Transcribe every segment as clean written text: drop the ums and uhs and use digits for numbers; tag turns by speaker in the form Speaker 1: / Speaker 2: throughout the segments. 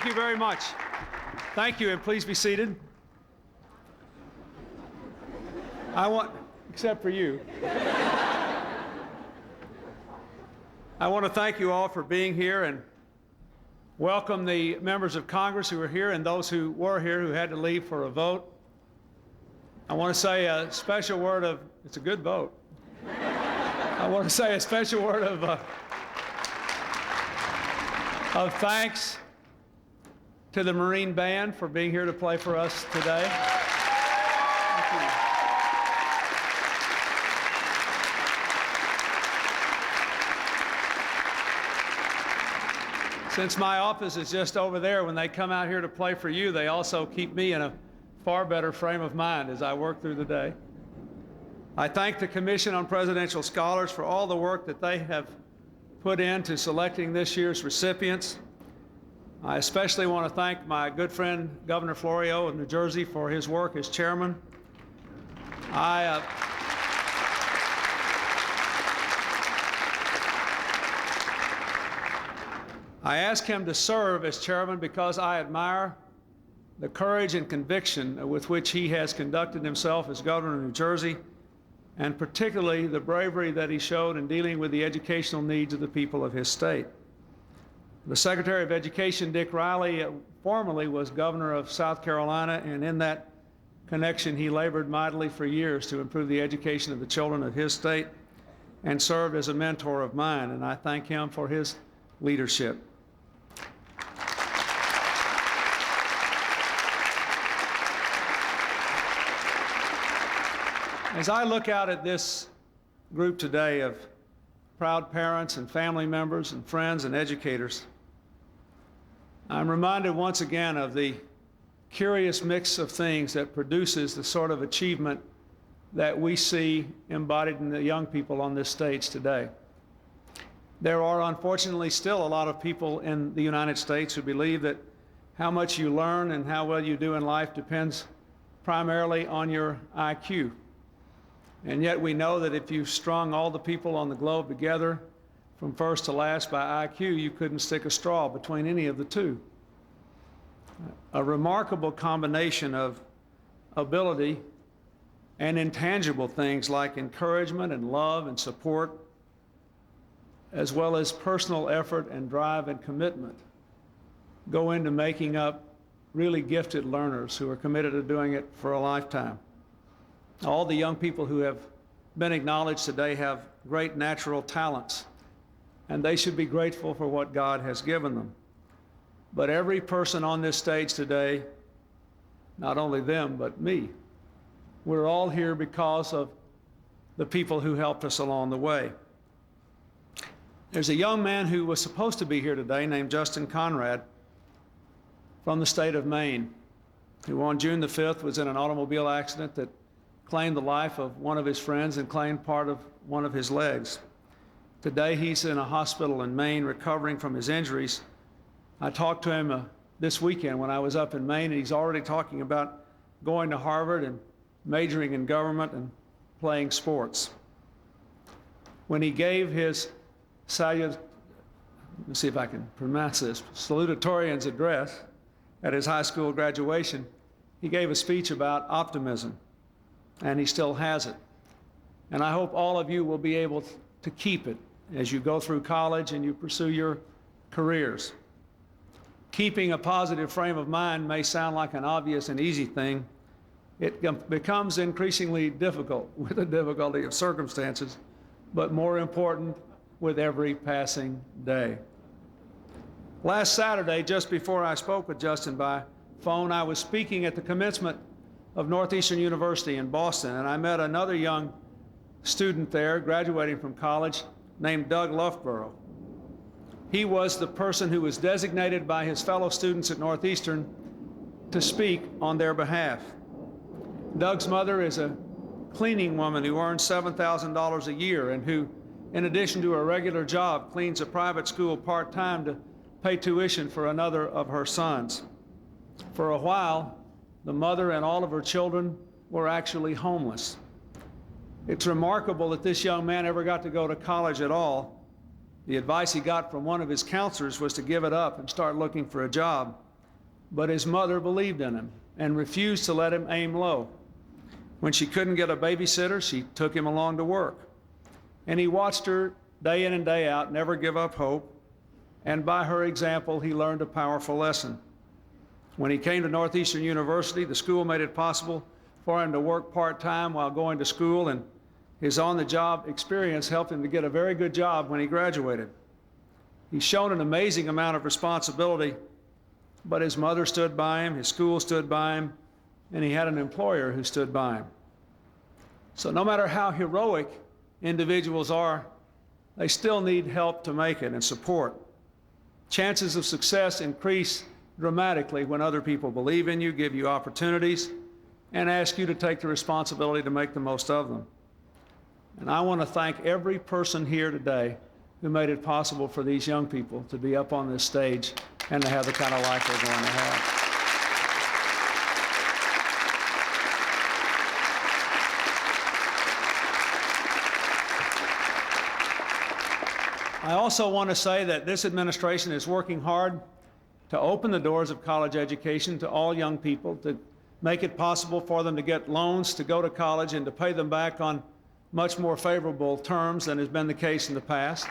Speaker 1: you very much. Thank you, and please be seated. Except for you. I want to thank you all for being here and welcome the members of Congress who are here and those who were here who had to leave for a vote. I want to say a special word of, it's a good vote. I want to say a special word of thanks to the Marine Band for being here to play for us today. Thank you. Since my office is just over there, when they come out here to play for you, they also keep me in a far better frame of mind as I work through the day. I thank the Commission on Presidential Scholars for all the work that they have put into selecting this year's recipients. I especially want to thank my good friend, Governor Florio of New Jersey, for his work as chairman. I ask him to serve as chairman because I admire the courage and conviction with which he has conducted himself as governor of New Jersey, and particularly the bravery that he showed in dealing with the educational needs of the people of his state. The Secretary of Education, Dick Riley, formerly was governor of South Carolina, and in that connection, he labored mightily for years to improve the education of the children of his state and served as a mentor of mine, and I thank him for his leadership. As I look out at this group today of proud parents and family members and friends and educators, I'm reminded once again of the curious mix of things that produces the sort of achievement that we see embodied in the young people on this stage today. There are unfortunately still a lot of people in the United States who believe that how much you learn and how well you do in life depends primarily on your IQ. And yet we know that if you strung all the people on the globe together from first to last by IQ, you couldn't stick a straw between any of the two. A remarkable combination of ability and intangible things like encouragement and love and support, as well as personal effort and drive and commitment, go into making up really gifted learners who are committed to doing it for a lifetime. All the young people who have been acknowledged today have great natural talents, and they should be grateful for what God has given them. But every person on this stage today, not only them, but me, we're all here because of the people who helped us along the way. There's a young man who was supposed to be here today named Justin Conrad from the state of Maine, who on June the 5th was in an automobile accident that claimed the life of one of his friends and claimed part of one of his legs. Today he's in a hospital in Maine recovering from his injuries. I talked to him this weekend when I was up in Maine, and he's already talking about going to Harvard and majoring in government and playing sports. When he gave his salutatorian's address at his high school graduation, he gave a speech about optimism, and he still has it. And I hope all of you will be able to keep it as you go through college and you pursue your careers. Keeping a positive frame of mind may sound like an obvious and easy thing. It becomes increasingly difficult with the difficulty of circumstances, but more important with every passing day. Last Saturday, just before I spoke with Justin by phone, I was speaking at the commencement of Northeastern University in Boston, and I met another young student there graduating from college named Doug Loughborough. He was the person who was designated by his fellow students at Northeastern to speak on their behalf. Doug's mother is a cleaning woman who earns $7,000 a year and who, in addition to a regular job, cleans a private school part-time to pay tuition for another of her sons. For a while, the mother and all of her children were actually homeless. It's remarkable that this young man ever got to go to college at all. The advice he got from one of his counselors was to give it up and start looking for a job. but his mother believed in him and refused to let him aim low. When she couldn't get a babysitter, she took him along to work. And he watched her day in and day out, never give up hope, and by her example, he learned a powerful lesson. When he came to Northeastern University, the school made it possible for him to work part-time while going to school, and his on-the-job experience helped him to get a very good job when he graduated. He's shown an amazing amount of responsibility, but his mother stood by him, his school stood by him, and he had an employer who stood by him. So no matter how heroic individuals are, they still need help to make it and support. Chances of success increase dramatically when other people believe in you, give you opportunities, and ask you to take the responsibility to make the most of them. And I want to thank every person here today who made it possible for these young people to be up on this stage and to have the kind of life they're going to have. I also want to say that this administration is working hard to open the doors of college education to all young people, to make it possible for them to get loans to go to college and to pay them back on much more favorable terms than has been the case in the past.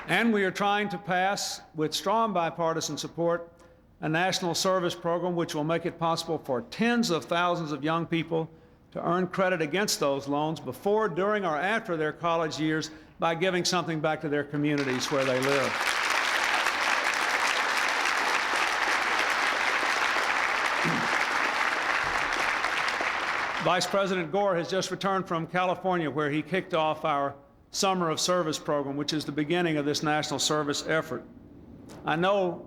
Speaker 1: And we are trying to pass, with strong bipartisan support, a national service program which will make it possible for tens of thousands of young people to earn credit against those loans before, during, or after their college years by giving something back to their communities where they live. Vice President Gore has just returned from California, where he kicked off our Summer of Service program, which is the beginning of this national service effort. I know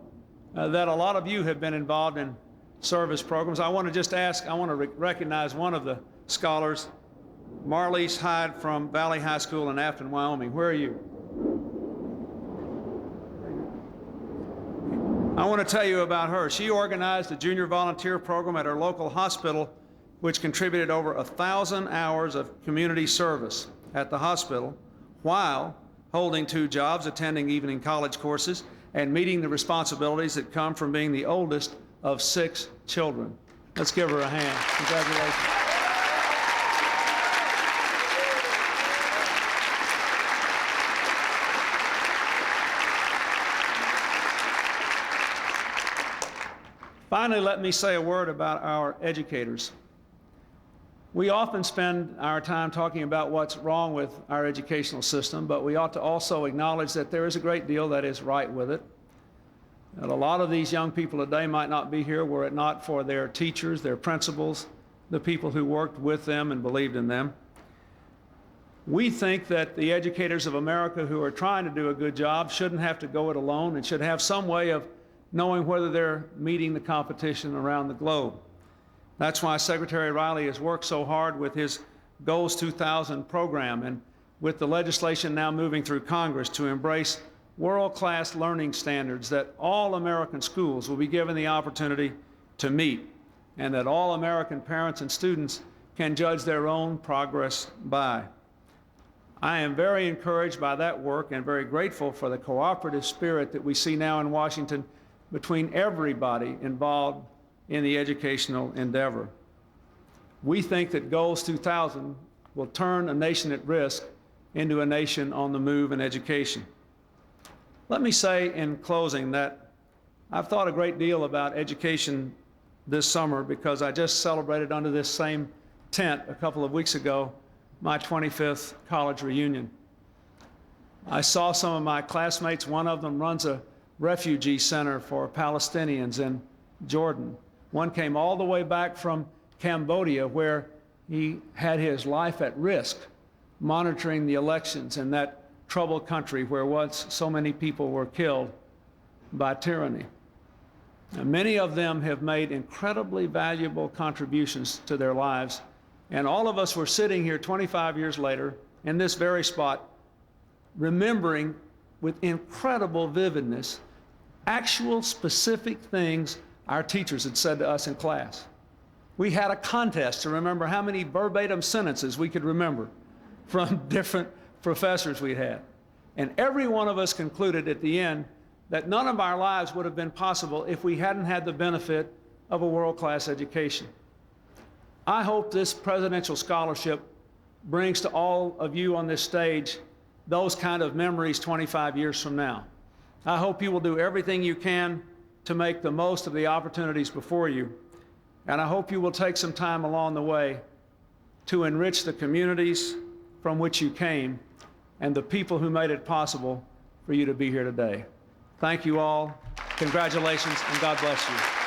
Speaker 1: that a lot of you have been involved in service programs. I want to just ask, I want to recognize one of the scholars, Marlise Hyde from Valley High School in Afton, Wyoming. Where are you? I want to tell you about her. She organized a junior volunteer program at her local hospital, which contributed over 1,000 hours of community service at the hospital while holding 2 jobs, attending evening college courses, and meeting the responsibilities that come from being the oldest of 6 children. Let's give her a hand. Congratulations. Finally, let me say a word about our educators. We often spend our time talking about what's wrong with our educational system, but we ought to also acknowledge that there is a great deal that is right with it. And a lot of these young people today might not be here were it not for their teachers, their principals, the people who worked with them and believed in them. We think that the educators of America who are trying to do a good job shouldn't have to go it alone and should have some way of knowing whether they're meeting the competition around the globe. That's why Secretary Riley has worked so hard with his Goals 2000 program and with the legislation now moving through Congress to embrace world-class learning standards that all American schools will be given the opportunity to meet, and that all American parents and students can judge their own progress by. I am very encouraged by that work and very grateful for the cooperative spirit that we see now in Washington between everybody involved in the educational endeavor. We think that Goals 2000 will turn a nation at risk into a nation on the move in education. Let me say in closing that I've thought a great deal about education this summer because I just celebrated under this same tent a couple of weeks ago my 25th college reunion. I saw some of my classmates. One of them runs a refugee center for Palestinians in Jordan. One came all the way back from Cambodia, where he had his life at risk monitoring the elections in that troubled country where once so many people were killed by tyranny. And many of them have made incredibly valuable contributions to their lives, and all of us were sitting here 25 years later in this very spot, remembering with incredible vividness actual specific things our teachers had said to us in class. We had a contest to remember how many verbatim sentences we could remember from different professors we'd had. And every one of us concluded at the end that none of our lives would have been possible if we hadn't had the benefit of a world-class education. I hope this presidential scholarship brings to all of you on this stage those kind of memories 25 years from now. I hope you will do everything you can to make the most of the opportunities before you. And I hope you will take some time along the way to enrich the communities from which you came and the people who made it possible for you to be here today. Thank you all. Congratulations, and God bless you.